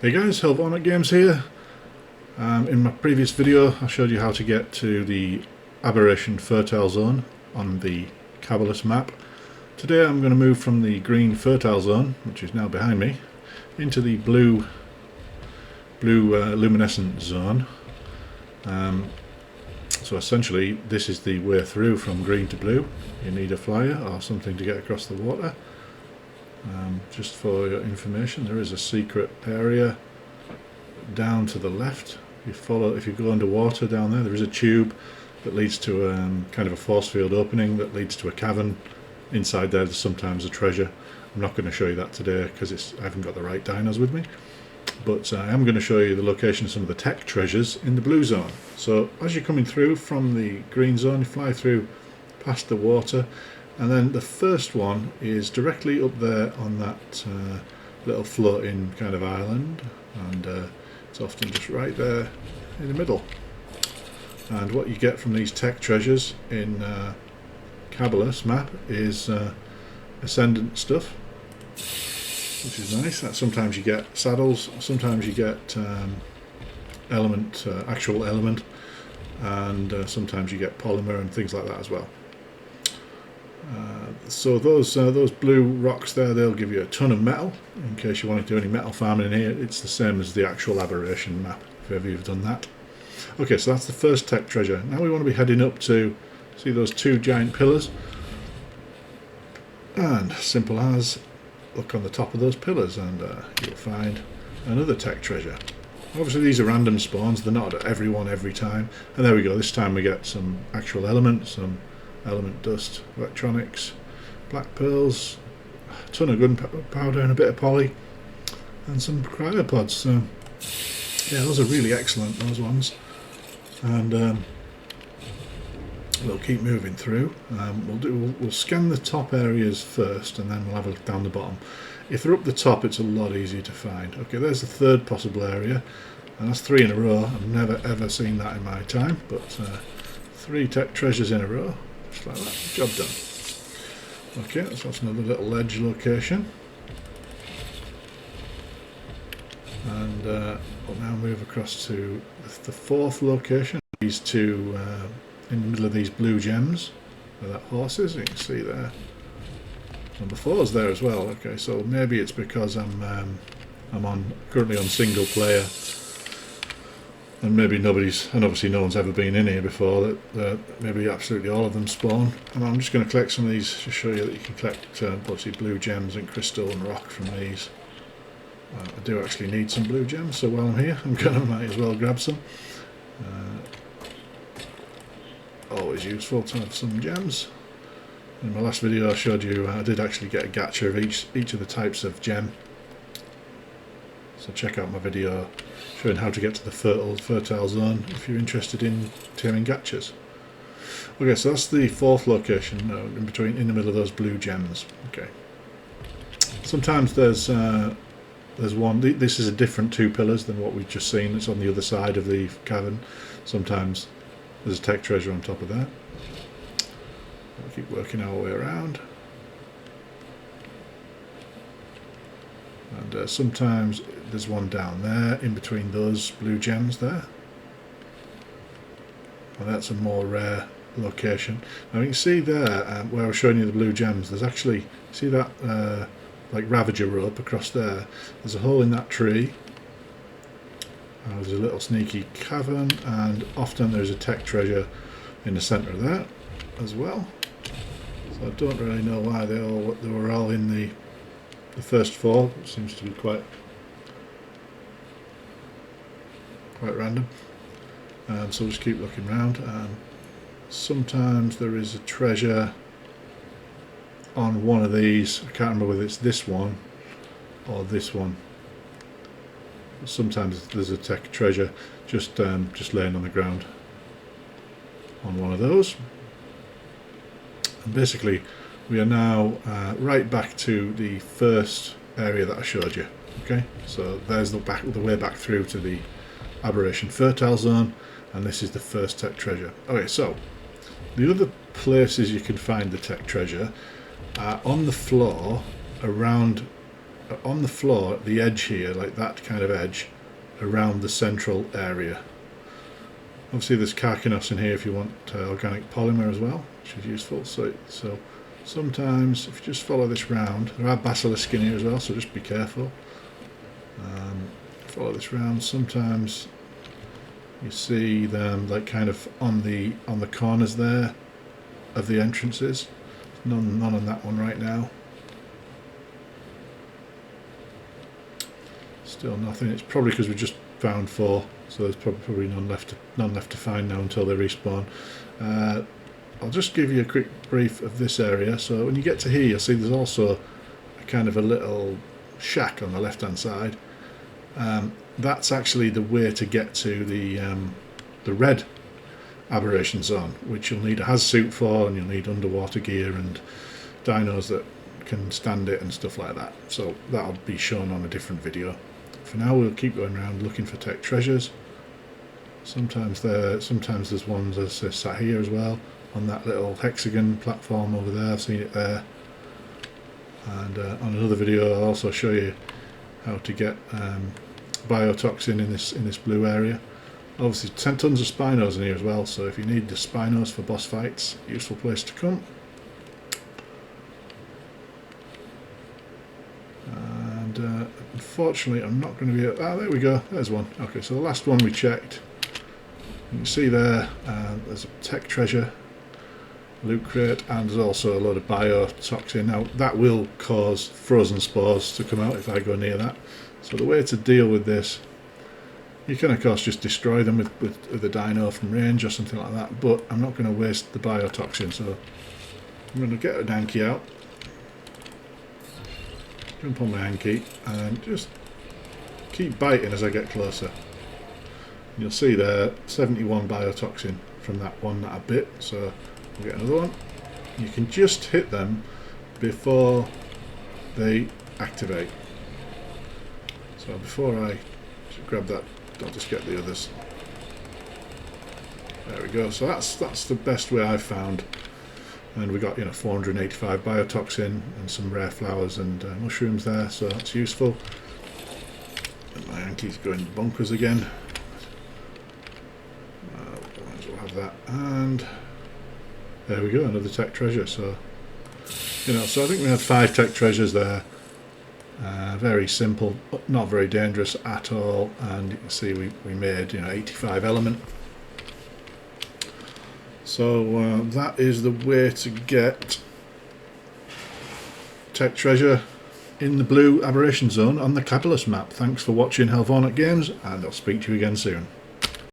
Hey guys, Helvonic Games here. In my previous video I showed you how to get to the Aberration fertile zone on the Caballus map. Today I'm going to move from the green fertile zone, which is now behind me, into the blue luminescent zone. So essentially this is the way through from green to blue. You need a flyer or something to get across the water. Just for your information, there is a secret area down to the left. If you go underwater down there, there is a tube that leads to kind of a force field opening that leads to a cavern. Inside there's sometimes a treasure. I'm not going to show you that today because I haven't got the right dinos with me, but I am going to show you the location of some of the tech treasures in the blue zone. So as you're coming through from the green zone, you fly through past the water, and then the first one is directly up there on that little floating kind of island, and it's often just right there in the middle. And what you get from these tech treasures in Caballus Map is ascendant stuff, which is nice. That sometimes you get saddles, sometimes you get actual element, and sometimes you get polymer and things like that as well. So those blue rocks there, they'll give you a ton of metal. In case you want to do any metal farming in here, it's the same as the actual Aberration map, if ever you've done that. Okay, so that's the first tech treasure. Now we want to be heading up to, see those two giant pillars? And simple as, look on the top of those pillars and you'll find another tech treasure. Obviously these are random spawns, they're not at every one every time. And there we go, this time we get some actual elements, some element dust, electronics, black pearls, a ton of gunpowder and a bit of poly, and some cryopods. So yeah, those are really excellent, those ones. And we'll keep moving through. We'll scan the top areas first, and then we'll have a look down the bottom. If they're up the top, it's a lot easier to find. Okay, there's the third possible area, and that's 3 in a row. I've never ever seen that in my time, but 3 tech treasures in a row, just like that. Job done. Okay, so that's another little ledge location, and we'll now move across to the fourth location. These two in the middle of these blue gems where that horse is, you can see there. Number 4 is there as well. Okay, so maybe it's because I'm currently on single player, and maybe obviously no one's ever been in here before, that maybe absolutely all of them spawn. And I'm just going to collect some of these to show you that you can collect obviously blue gems and crystal and rock from these. I do actually need some blue gems, so while I'm here might as well grab some. Always useful to have some gems. In my last video I showed you I did actually get a gacha of each of the types of gem, so check out my video showing how to get to the fertile zone if you're interested in taming gachas. Okay, so that's the fourth location, in the middle of those blue gems. Okay, sometimes there's one. This is a different 2 pillars than what we've just seen. It's on the other side of the cavern. Sometimes there's a tech treasure on top of that. We'll keep working our way around. And sometimes there's one down there in between those blue gems there. Well, that's a more rare location. Now you can see there where I was showing you the blue gems, there's actually, see that like Ravager rope across there? There's a hole in that tree. There's a little sneaky cavern, and often there's a tech treasure in the centre of that as well. So I don't really know why they were all in the first 4. It seems to be quite random. So we'll just keep looking around. Sometimes there is a treasure on one of these. I can't remember whether it's this one or this one. Sometimes there's a tech treasure just laying on the ground on one of those. And basically we are now right back to the first area that I showed you. Okay, so there's the way back through to the Aberration fertile zone, and this is the first tech treasure. Okay, so the other places you can find the tech treasure are on the floor around on the floor at the edge here, like that kind of edge, around the central area. Obviously there's carcinos in here if you want organic polymer as well, which is useful. So sometimes if you just follow this round, there are basilisk in here as well, so just be careful. Follow this round. Sometimes you see them like kind of on the corners there of the entrances. None on that one right now. Still nothing. It's probably because we just found 4, so there's probably none left to find now until they respawn. I'll just give you a quick brief of this area. So when you get to here, you'll see there's also a kind of a little shack on the left hand side. That's actually the way to get to the red aberration zone, which you'll need a haz suit for, and you'll need underwater gear and dinos that can stand it and stuff like that. So that'll be shown on a different video. For now, we'll keep going around looking for tech treasures. Sometimes there's ones as sat here as well on that little hexagon platform over there. I've seen it there. And on another video, I'll also show you how to get biotoxin in this blue area. Obviously, tons of spinos in here as well. So if you need the spinos for boss fights, useful place to come. And unfortunately, I'm not going to be able... Ah, there we go. There's one. Okay, so the last one we checked. You can see there, there's a tech treasure, loot crate, and there's also a load of biotoxin. Now, that will cause frozen spores to come out if I go near that. So the way to deal with this, you can of course just destroy them with a dino from range or something like that, but I'm not going to waste the biotoxin, so I'm going to get a hanky out, jump on my hanky, and just keep biting as I get closer. And you'll see there 71 biotoxin from that one that I bit, so we'll get another one. You can just hit them before they activate. So before I grab that, I'll just get the others. There we go. So that's the best way I've found. And we got 485 biotoxin and some rare flowers and mushrooms there, so that's useful. And my Yankee's going bonkers again. Might as well have that. And there we go, another tech treasure. So so I think we had 5 tech treasures there. Very simple, not very dangerous at all, and you can see we made 85 element. So that is the way to get tech treasure in the blue aberration zone on the Caballus map. Thanks for watching Helvornic Games, and I'll speak to you again soon.